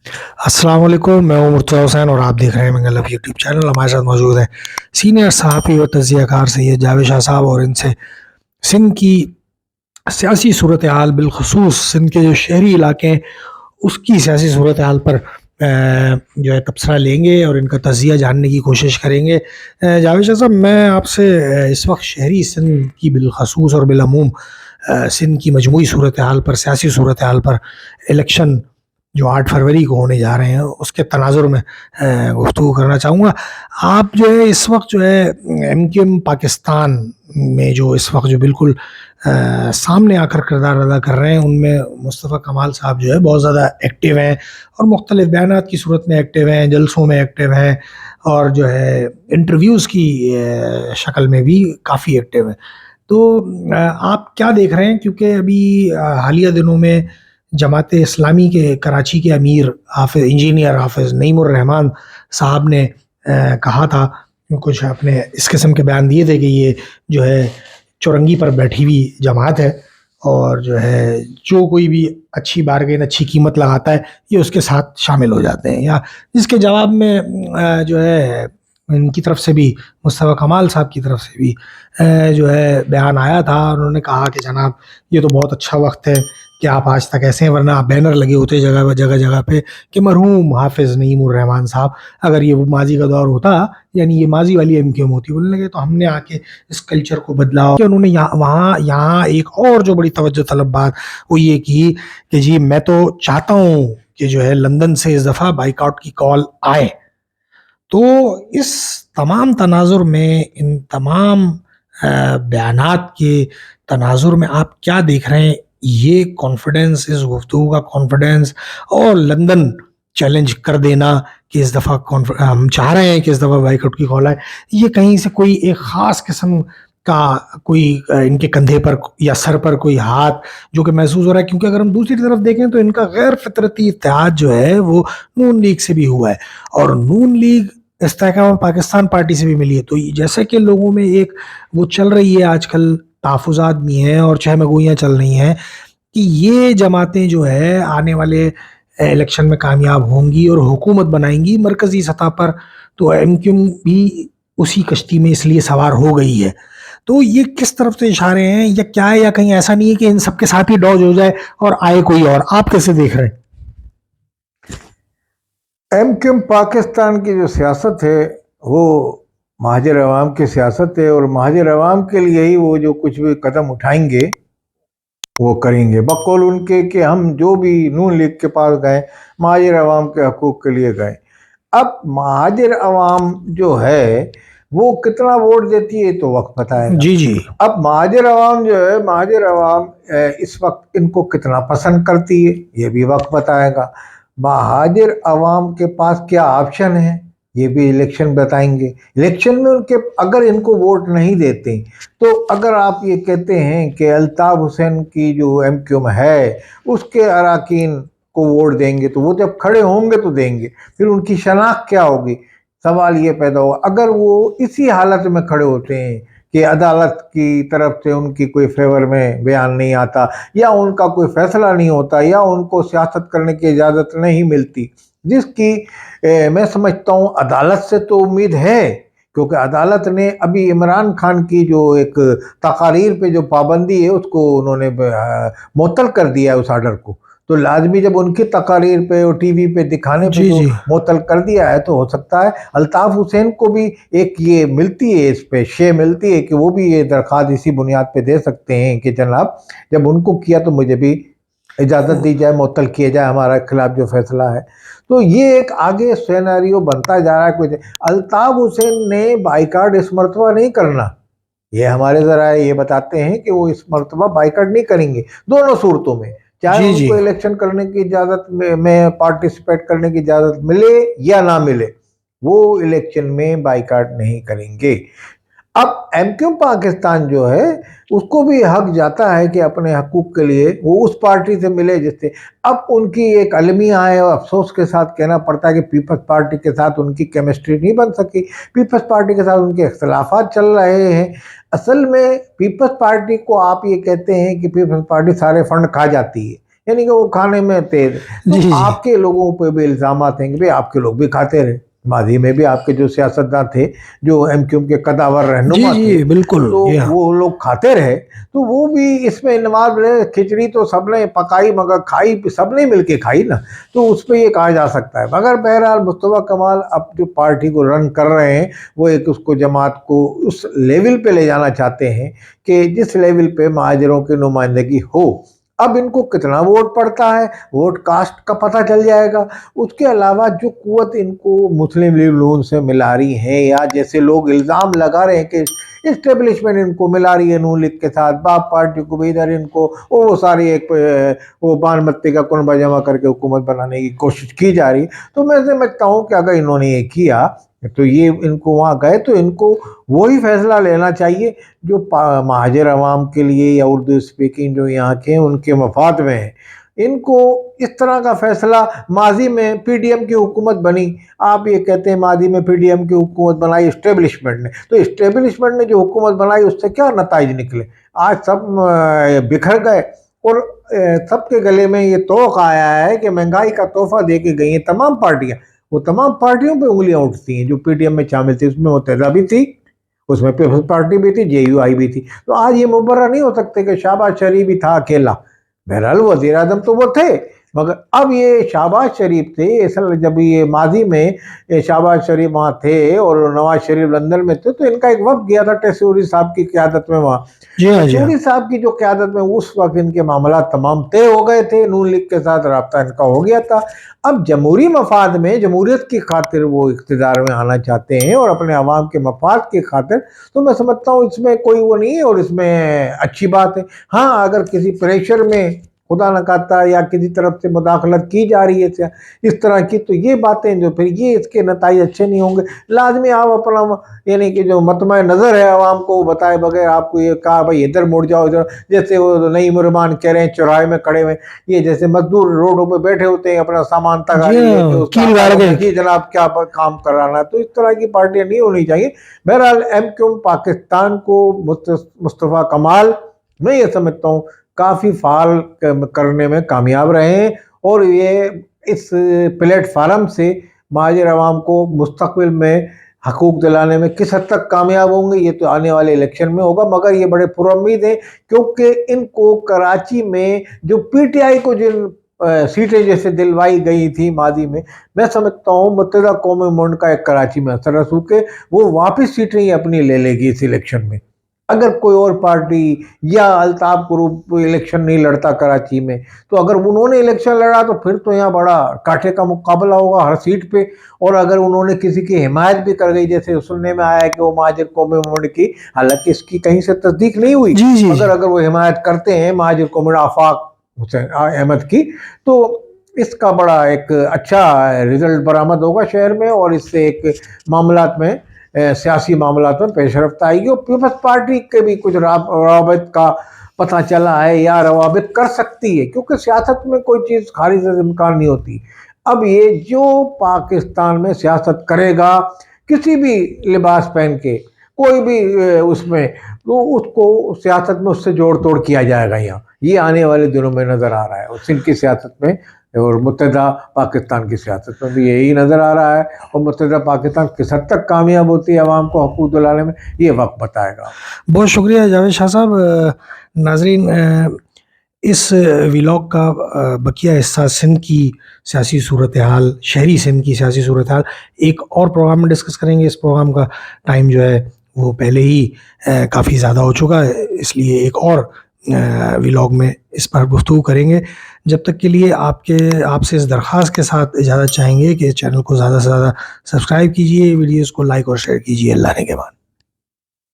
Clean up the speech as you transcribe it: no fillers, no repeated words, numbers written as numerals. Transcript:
अस्सलाम वालेकुम, मैं हूँ मुर्तज़ा हुसैन और आप देख रहे हैं मंगल लव यूट्यूब चैनल। हमारे साथ मौजूद हैं सीनियर सहाफ़ी व तज़कियाकार सैयद जावेद शाह साहब और इनसे सिंध की सियासी सूरत हाल बिलखसूस सिंध के जो शहरी इलाके हैं उसकी सियासी सूरत हाल पर जो है तबसरा लेंगे और इनका तजिया जानने की कोशिश करेंगे। जावेद शाह साहब, मैं आपसे इस वक्त शहरी सिंध की बिलखसूस और बिलअमूम सिंध की मजमूई सूरत हाल पर, सियासी सूरत हाल पर, इलेक्शन जो 8 फरवरी को होने जा रहे हैं उसके तनाजुर में गुफ्तगू करना चाहूँगा। आप जो है इस वक्त जो है एमक्यूएम पाकिस्तान में जो इस वक्त जो बिल्कुल सामने आकर किरदार अदा कर रहे हैं, उनमें मुस्तफ़ा कमाल साहब जो है बहुत ज़्यादा एक्टिव हैं और मुख्तलिफ बयानात की सूरत में एक्टिव हैं, जलसों में एक्टिव हैं और जो है इंटरव्यूज़ की शक्ल में भी काफ़ी एक्टिव हैं। तो आप क्या देख रहे हैं? क्योंकि अभी हालिया दिनों में जमात इस्लामी के कराची के अमीर हाफिज़ इंजीनियर हाफिज़ नईमुर रहमान साहब ने कहा था, कुछ अपने इस किस्म के बयान दिए थे कि ये जो है चौरंगी पर बैठी हुई जमात है और जो है जो कोई भी अच्छी बारगेन, अच्छी कीमत लगाता है, ये उसके साथ शामिल हो जाते हैं। या जिसके जवाब में जो है इनकी तरफ से भी, मुस्तफ़ा कमाल साहब की तरफ से भी जो है बयान आया था। उन्होंने कहा कि जनाब, ये तो बहुत अच्छा वक्त है कि आप आज तक ऐसे हैं, वरना बैनर लगे होते जगह जगह जगह पे कि मरहूम हाफिज़ नईमुर रहमान साहब। अगर ये वो माजी का दौर होता, यानी ये माजी वाली एमक्यूएम होती, बोलने लगे तो हमने आके इस कल्चर को बदला। कि उन्होंने यहाँ एक और जो बड़ी तवज्जो तलब बात वो ये की कि जी मैं तो चाहता हूँ कि जो है लंदन से इस दफ़ा बाइकआउट की कॉल आए। तो इस तमाम तनाजुर में, इन तमाम बयानात के तनाजुर में आप क्या देख रहे हैं? ये कॉन्फिडेंस, इस गुफ्तगू का कॉन्फिडेंस और लंदन चैलेंज कर देना कि इस दफ़ा हम चाह रहे हैं कि इस दफ़ा बाइकआउट की कॉल आए, ये कहीं से कोई एक ख़ास किस्म का कोई इनके कंधे पर या सर पर कोई हाथ जो कि महसूस हो रहा है? क्योंकि अगर हम दूसरी तरफ देखें तो इनका गैर फितरती इत्तेहाद जो है वो नून लीग से भी हुआ है और नून लीग इस्तेहकाम पाकिस्तान पार्टी से भी मिली है। तो जैसे कि लोगों में एक वो चल रही है आजकल, तहफ़्फ़ुज़ात भी हैं और चहमगोइयाँ चल रही हैं कि ये जमातें जो है आने वाले इलेक्शन में कामयाब होंगी और हुकूमत बनाएंगी मरकज़ी सतह पर। तो एमक्यूएम भी उसी कश्ती में इसलिए सवार हो गई है। तो ये किस तरफ से इशारे हैं या क्या है, या कहीं ऐसा नहीं है कि इन सबके साथ ही डॉज हो जाए और आए कोई और? आप कैसे देख रहे हैं? एमक्यूएम पाकिस्तान की जो सियासत है वो महाजर अवाम की सियासत है और महाजर अवाम के लिए ही वो जो कुछ भी कदम उठाएंगे वो करेंगे बकौल उनके कि हम जो भी नून लीग के पास गए महाजर अवाम के हकूक़ के लिए गए। अब महाजर अवाम जो है वो कितना वोट देती है तो वक्त बताएगा। जी जी। अब महाजर अवाम जो है, महाजर अवाम इस वक्त इनको कितना पसंद करती है ये भी वक्त बताएगा। महाजर अवाम के पास क्या ऑप्शन है ये भी इलेक्शन बताएंगे। इलेक्शन में उनके अगर इनको वोट नहीं देते तो अगर आप ये कहते हैं कि अल्ताफ़ हुसैन की जो एमक्यूएम है उसके अरकान को वोट देंगे तो वो जब खड़े होंगे तो देंगे, फिर उनकी शनाख्त क्या होगी? सवाल ये पैदा होगा। अगर वो इसी हालत में खड़े होते हैं कि अदालत की तरफ से उनकी कोई फेवर में बयान नहीं आता या उनका कोई फैसला नहीं होता या उनको सियासत करने की इजाज़त नहीं मिलती, जिसकी मैं समझता हूँ अदालत से तो उम्मीद है, क्योंकि अदालत ने अभी इमरान खान की जो एक तकारीर पे जो पाबंदी है उसको उन्होंने मुअत्तल कर दिया है उस आर्डर को। तो लाजमी जब उनकी तकारीर पे और टीवी पे दिखाने पे जी जो जी। मुअत्तल कर दिया है तो हो सकता है अल्ताफ़ हुसैन को भी एक ये मिलती है, इस पे शे मिलती है कि वो भी ये दरख्वास्त इसी बुनियाद पे दे सकते हैं कि जनाब जब उनको किया तो मुझे भी इजाज़त दी जाए, मुअत्तल किया जाए हमारे खिलाफ जो फैसला है। तो ये एक आगे सिनेरियो बनता जा रहा है। कुछ अल्ताफ़ हुसैन ने बाइकाट इस मरतबा नहीं करना, ये हमारे ज़रा ये बताते हैं कि वो इस मरतबा बाइकाट नहीं करेंगे दोनों सूरतों में, चाहे जी जी। उनको इलेक्शन करने की इजाज़त में पार्टिसिपेट करने की इजाज़त मिले या ना मिले, वो इलेक्शन में बाइकाट नहीं करेंगे। अब एमक्यूएम पाकिस्तान जो है उसको भी हक जाता है कि अपने हकूक़ के लिए वो उस पार्टी से मिले जिससे अब उनकी एक अलमिया है और अफसोस के साथ कहना पड़ता है कि पीपल्स पार्टी के साथ उनकी केमिस्ट्री नहीं बन सकी। पीपल्स पार्टी के साथ उनके इख्तलाफात चल रहे हैं। असल में पीपल्स पार्टी को आप ये कहते हैं कि पीपल्स पार्टी सारे फंड खा जाती है, यानी कि वो खाने में तेज। जी, जी। तो आपके लोगों पे भी इल्जाम हैं कि भाई आपके लोग भी खाते रहे, माजी में भी आपके जो सियासतदान थे, जो एमक्यूएम के कदावर जी, रहनुमा थे, जी, बिल्कुल। तो जी हाँ। वो लोग खाते रहे, तो वो भी इसमें इन्वॉल्व रहे। खिचड़ी तो सबने पकाई मगर खाई सबने मिलके खाई ना, तो उस पे ये कहा जा सकता है। मगर बहरहाल मुस्तफा कमाल अब जो पार्टी को रन कर रहे हैं, वो एक उसको जमात को उस लेवल पे ले जाना चाहते हैं कि जिस लेवल पे महाजरों की नुमाइंदगी हो। अब इनको कितना वोट पड़ता है, वोट कास्ट का पता चल जाएगा। उसके अलावा जो कुवत इनको मुस्लिम लीग लोन से मिला रही है, या जैसे लोग इल्ज़ाम लगा रहे हैं कि इस्टेब्लिशमेंट इनको मिला रही है नून लीग के साथ, बाप पार्टी को भी इधर इनको वो सारी एक वो बान मत्ती का कुनबा जमा करके हुकूमत बनाने की कोशिश की जा रही है। तो मैं समझता हूँ कि अगर इन्होंने ये किया तो ये इनको वहाँ गए तो इनको वही फैसला लेना चाहिए जो महाजर अवाम के लिए या उर्दू स्पीकिंग जो यहाँ के हैं उनके मफाद में है। इनको इस तरह का फैसला, माजी में पीडीएम की हुकूमत बनी, आप ये कहते हैं माजी में पीडीएम की हुकूमत बनाई इस्टेब्लिशमेंट ने, तो इस्टेब्लिशमेंट ने जो हुकूमत बनाई उससे क्या नताइज निकले? आज सब बिखर गए और सबके गले में ये तोक आया है कि महंगाई का तोहफा दे के गई हैं तमाम पार्टियां। वो तमाम पार्टियों पे उंगलियां उठती हैं जो पीडीएम में शामिल थी, उसमें मुत्तहिदा भी थी, उसमें पीपल्स पार्टी भी थी, जेयूआई भी थी। तो आज ये मुबर्रा नहीं हो सकते कि शहबाज शरीफ ही था अकेला। बहरहाल वजीर आजम तो वो थे, मगर अब ये शहबाज शरीफ थे। असल जब ये माजी में शहबाज शरीफ वहाँ थे और नवाज शरीफ लंदन में थे, तो इनका एक वक्त गया था टेसूरी साहब की क़यादत में वहाँ। जी हाँ, जी हाँ। टेसूरी साहब की जो क़यादत में उस वक्त इनके मामला तमाम तय हो गए थे, नून लीग के साथ रब्ता इनका हो गया था। अब जमहूरी मफाद में, जमहूरियत की खातिर वो इक़्तिदार में आना चाहते हैं और अपने अवाम के मफाद की खातिर, तो मैं समझता हूँ इसमें कोई वो नहीं है और इसमें अच्छी बात है। हाँ, अगर किसी प्रेशर में खुदा न खाता या किसी तरफ से मुदाखलत की जा रही है इस तरह की, तो ये बातें जो फिर ये इसके नताइज अच्छे नहीं होंगे। लाजमी आप अपना यानी कि जो मतमा नज़र है आवाम को बताए बगैर आपको ये कहा भाई इधर मुड़ जाओ इधर, जैसे वो नई मुरमान कह रहे हैं चौराहे में खड़े हुए, ये जैसे मजदूर रोडों पे बैठे होते हैं अपना सामान तगारी जी लेके, हाँ, उसका कील गाड़ के। जी जनाब क्या काम कराना है। तो इस तरह की पार्टियां नहीं होनी चाहिए। बहरहाल एमक्यूएम पाकिस्तान को मुस्तफा कमाल, मैं ये समझता हूँ काफ़ी फाल करने में कामयाब रहे हैं और ये इस प्लेटफार्म से महाजर अवाम को मुस्तकबिल में हकूक़ दिलाने में किस हद तक कामयाब होंगे ये तो आने वाले इलेक्शन में होगा। मगर ये बड़े पुरुम्मीद हैं क्योंकि इनको कराची में जो पीटीआई को जिन सीटें जैसे दिलवाई गई थी माजी में, मैं समझता हूँ मुत्तहिदा कौमी मुंड का एक कराची में असर रसूख के वो वापस सीटें ही अपनी ले लेगी इस इलेक्शन में। अगर कोई और पार्टी या अल्ताफ ग्रुप इलेक्शन नहीं लड़ता कराची में, तो अगर उन्होंने इलेक्शन लड़ा तो फिर तो यहाँ बड़ा कांटे का मुकाबला होगा हर सीट पे। और अगर उन्होंने किसी की हिमायत भी कर गई, जैसे सुनने में आया है कि वो महाजिर कौमी मुंड की, हालांकि इसकी कहीं से तस्दीक नहीं हुई, जी, जी, जी। मगर अगर वो हिमायत करते हैं महाजिर कौमी आफाक हुसैन अहमद की, तो इसका बड़ा एक अच्छा रिजल्ट बरामद होगा शहर में और इससे एक मामलात में सियासी मामलात में पेशरफ्त आएगी और पीपल्स पार्टी के भी कुछ रवाबित का पता चला है या रवाबित कर सकती है, क्योंकि सियासत में कोई चीज़ खारिज इम्कान नहीं होती। अब ये जो पाकिस्तान में सियासत करेगा किसी भी लिबास पहन के, कोई भी उसमें, तो उसको सियासत में उससे जोड़ तोड़ किया जाएगा। यहाँ ये आने वाले दिनों में नज़र आ रहा है और सिंध की सियासत में और मुत्तहिदा पाकिस्तान की सियासत में भी यही नज़र आ रहा है। और मुत्तहिदा पाकिस्तान किस हद तक कामयाब होती है अवाम को हकूक़ दिलाने में, ये वक्त बताएगा। बहुत शुक्रिया जावेद शाह साहब। नाजरीन, इस व्लॉग का बकिया हिस्सा सिंध की सियासी सूरत हाल, शहरी सिंध की सियासी सूरत हाल एक और प्रोग्राम में डिस्कस करेंगे। इस प्रोग्राम का टाइम जो है वो पहले ही काफ़ी ज़्यादा हो चुका है, इसलिए एक और व्लॉग में इस पर गुफ्तगू करेंगे। जब तक के लिए आपसे इस दरख्वास्त के साथ इजाज़त चाहेंगे कि चैनल को ज़्यादा से ज़्यादा सब्सक्राइब कीजिए, वीडियोज़ को लाइक और शेयर कीजिए। अल्लाह ने के बाद।